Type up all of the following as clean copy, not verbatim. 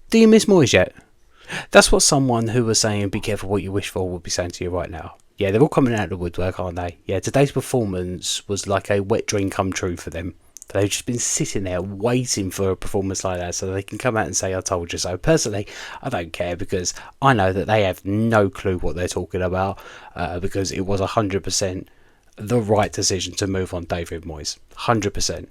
Do you miss Moyes yet? That's what someone who was saying be careful what you wish for would be saying to you right now. Yeah, they're all coming out of the woodwork, aren't they? Yeah, today's performance was like a wet dream come true for them. They've just been sitting there waiting for a performance like that so they can come out and say, I told you so. Personally, I don't care because I know that they have no clue what they're talking about because it was 100% the right decision to move on David Moyes. 100%.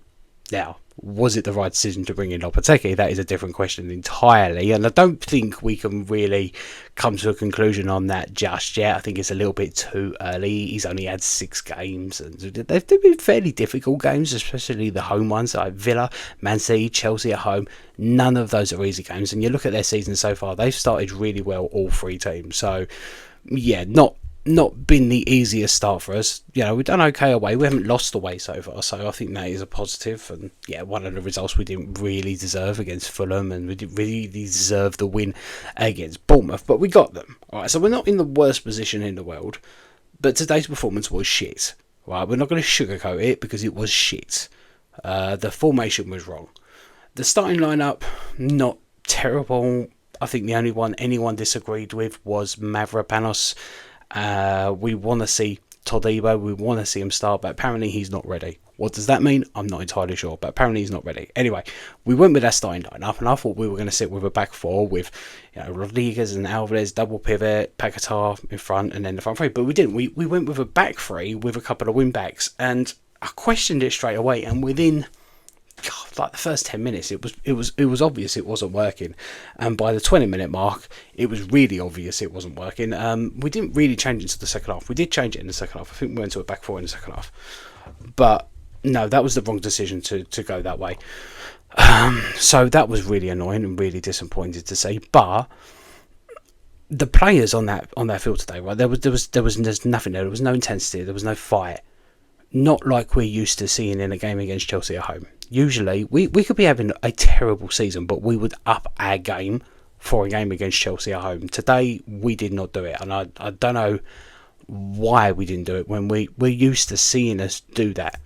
Now, was it the right decision to bring in Lopetegui? That is a different question entirely, and I don't think we can really come to a conclusion on that just yet. I think it's a little bit too early. He's only had 6 games, and they've been fairly difficult games, especially the home ones like Villa, Man City, Chelsea at home. None of those are easy games, and you look at their season so far, they've started really well, all 3 teams. So, yeah, not been the easiest start for us. You know, we've done okay away. We haven't lost away so far, so I think that is a positive. And yeah, one of the results we didn't really deserve against Fulham, and we didn't really deserve the win against Bournemouth, but we got them. All right, so we're not in the worst position in the world, but today's performance was shit. Right, we're not going to sugarcoat it because it was shit. The formation was wrong. The starting lineup, not terrible. I think the only one anyone disagreed with was Mavropanos. We want to see Todibo, we want to see him start, but apparently he's not ready. What does that mean? I'm not entirely sure, but apparently he's not ready. Anyway, we went with that starting lineup, and I thought we were going to sit with a back 4 with, you know, Rodriguez and Alvarez, double pivot, Paquetá in front, and then the front 3. But we didn't. We went with a back 3 with a couple of wing backs, and I questioned it straight away. And within like the first 10 minutes, it was obvious it wasn't working, and by the 20-minute mark, it was really obvious it wasn't working. We didn't really change it into the second half. We did change it in the second half. I think we went to a back 4 in the second half, but no, that was the wrong decision to go that way. So that was really annoying and really disappointed to see. But the players on that field today, right? There was nothing there. There was no intensity. There was no fight. Not like we're used to seeing in a game against Chelsea at home. Usually, we could be having a terrible season, but we would up our game for a game against Chelsea at home. Today, we did not do it, and I don't know why we didn't do it when we're used to seeing us do that.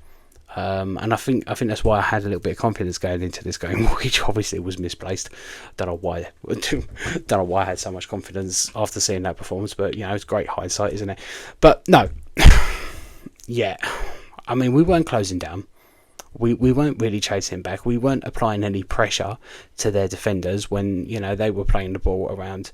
And I think that's why I had a little bit of confidence going into this game, which obviously was misplaced. Don't know why I had so much confidence after seeing that performance, but you know, it's great hindsight, isn't it? But no, yeah, I mean, we weren't closing down. We weren't really chasing back. We weren't applying any pressure to their defenders when, you know, they were playing the ball around,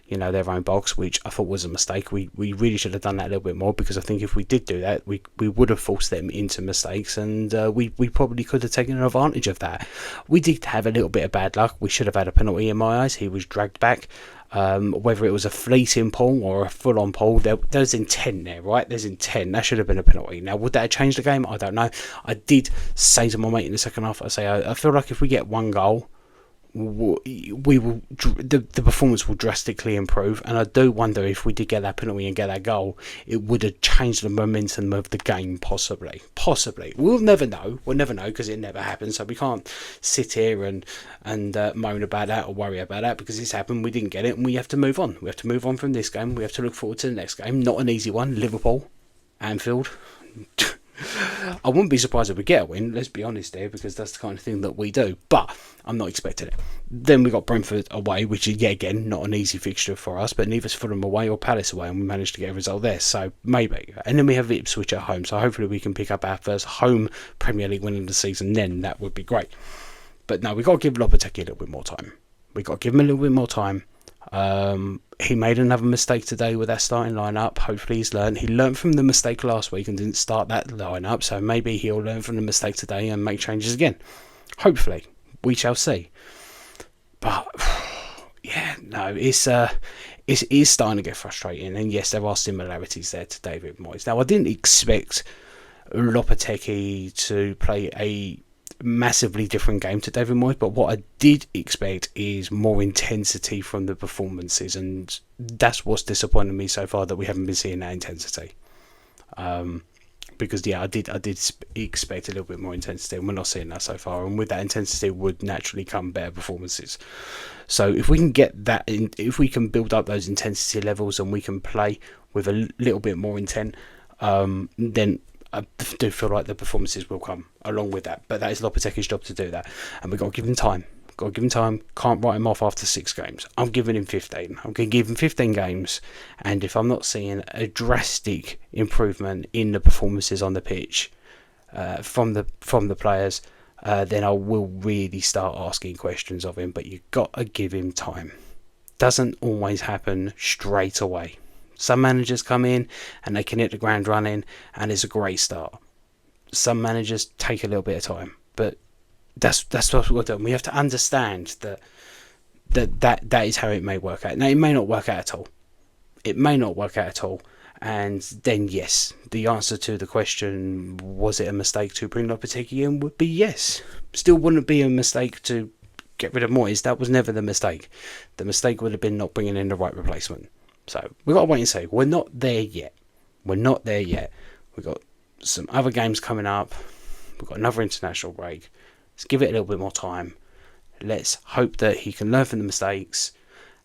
you know, their own box, which I thought was a mistake. We really should have done that a little bit more, because I think if we did do that, we would have forced them into mistakes, and we probably could have taken advantage of that. We did have a little bit of bad luck. We should have had a penalty in my eyes. He was dragged back. Whether it was a fleeting pull or a full-on pull, there's intent there, right? There's intent. That should have been a penalty. Now, would that have changed the game? I don't know. I did say to my mate in the second half, I feel like if we get one goal, the performance will drastically improve, and I do wonder if we did get that penalty and get that goal, it would have changed the momentum of the game, possibly. We'll never know because it never happens, so we can't sit here and moan about that or worry about that, because it's happened, we didn't get it, and we have to move on. We have to move on from this game. We have to look forward to the next game. Not an easy one. Liverpool, Anfield. I wouldn't be surprised if we get a win, let's be honest here, because that's the kind of thing that we do, but I'm not expecting it. Then we got Brentford away, which is, yet again, not an easy fixture for us, but neither is Fulham away or Palace away, and we managed to get a result there, so maybe. And then we have Ipswich at home, so hopefully we can pick up our first home Premier League win of the season, then that would be great. But no, we've got to give Lopetegui a little bit more time. He made another mistake today with that starting lineup. Hopefully he's learned. He learned from the mistake last week and didn't start that lineup, so maybe he'll learn from the mistake today and make changes again. Hopefully. We shall see. But yeah, no, it is starting to get frustrating, and yes, there are similarities there to David Moyes. Now, I didn't expect Lopetegui to play a massively different game to David Moyes, but what I did expect is more intensity from the performances, and that's what's disappointed me so far, that we haven't been seeing that intensity. Because yeah, I did expect a little bit more intensity, and we're not seeing that so far, and with that intensity would naturally come better performances. So if we can get that, if we can build up those intensity levels and we can play with a little bit more intent, then I do feel like the performances will come along with that. But that is Lopetegui's job to do that, and we've got to give him time. Got to give him time. Can't write him off after 6 games. I'm giving him 15. I'm going to give him 15 games, and if I'm not seeing a drastic improvement in the performances on the pitch from the players, then I will really start asking questions of him. But you've got to give him time. Doesn't always happen straight away. Some managers come in and they can hit the ground running, and it's a great start. Some managers take a little bit of time, but that's what we're doing. We have to understand that is how it may work out. Now, it may not work out at all. It may not work out at all. And then, yes, the answer to the question, was it a mistake to bring Lopetegui in, would be yes. Still wouldn't be a mistake to get rid of Moyes. That was never the mistake. The mistake would have been not bringing in the right replacement. So we've got to wait and see. We're not there yet. We've got some other games coming up. We've got another international break. Let's give it a little bit more time. Let's hope that he can learn from the mistakes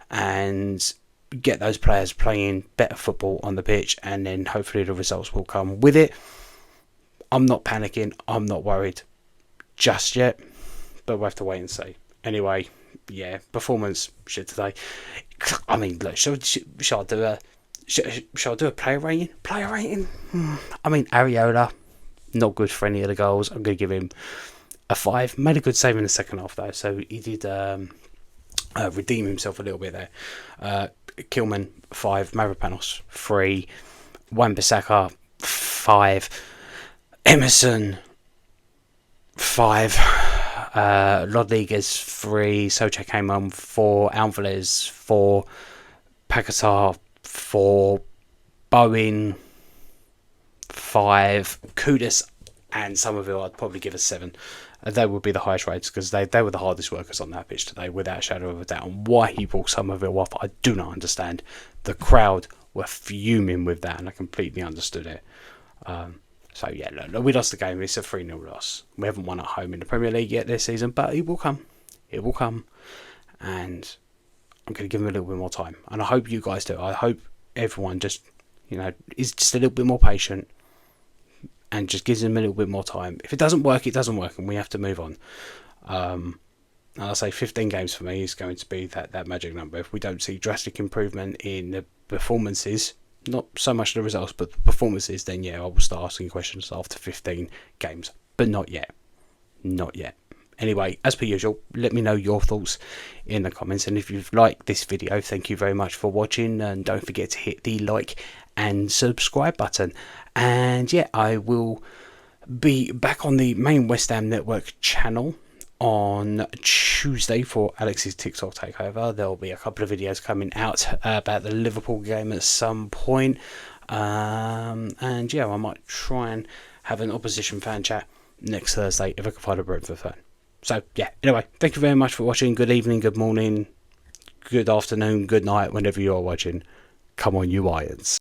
and get those players playing better football on the pitch, and then hopefully the results will come with it. I'm not panicking. I'm not worried just yet, but we'll have to wait and see. Anyway, yeah, performance shit today. I mean, look, shall I do a player rating? Player rating? I mean, Areola, not good for any of the goals. I'm going to give him a 5. Made a good save in the second half though, so he did redeem himself a little bit there. Kilman 5, Mavropanos 3, Wan-Bissaka 5, Emerson 5, Rodriguez 3, Socha came on 4, Alvarez 4, Paquetá 4, Bowen 5, Kudus and Somerville I'd probably give a 7. They would be the highest rates because they were the hardest workers on that pitch today, without a shadow of a doubt. And why he brought Somerville off, I do not understand. The crowd were fuming with that, and I completely understood it. So yeah, look, we lost the game. It's a 3-0 loss. We haven't won at home in the Premier League yet this season, but it will come. It will come, and I'm going to give him a little bit more time. And I hope you guys do. I hope everyone just, is just a little bit more patient and just gives him a little bit more time. If it doesn't work, it doesn't work, and we have to move on. I'll say 15 games for me is going to be that magic number. If we don't see drastic improvement in the performances, not so much the results, but the performances, then yeah, I will start asking questions after 15 games. But not yet. Not yet. Anyway, as per usual, let me know your thoughts in the comments. And if you've liked this video, thank you very much for watching. And don't forget to hit the like and subscribe button. And yeah, I will be back on the main West Ham Network channel on Tuesday for Alex's TikTok takeover. There'll be a couple of videos coming out about the Liverpool game at some point. And yeah, I might try and have an opposition fan chat next Thursday if I can find a Brentford fan. So yeah, anyway, thank you very much for watching. Good evening, good morning, good afternoon, good night, whenever you are watching. Come on, you Irons.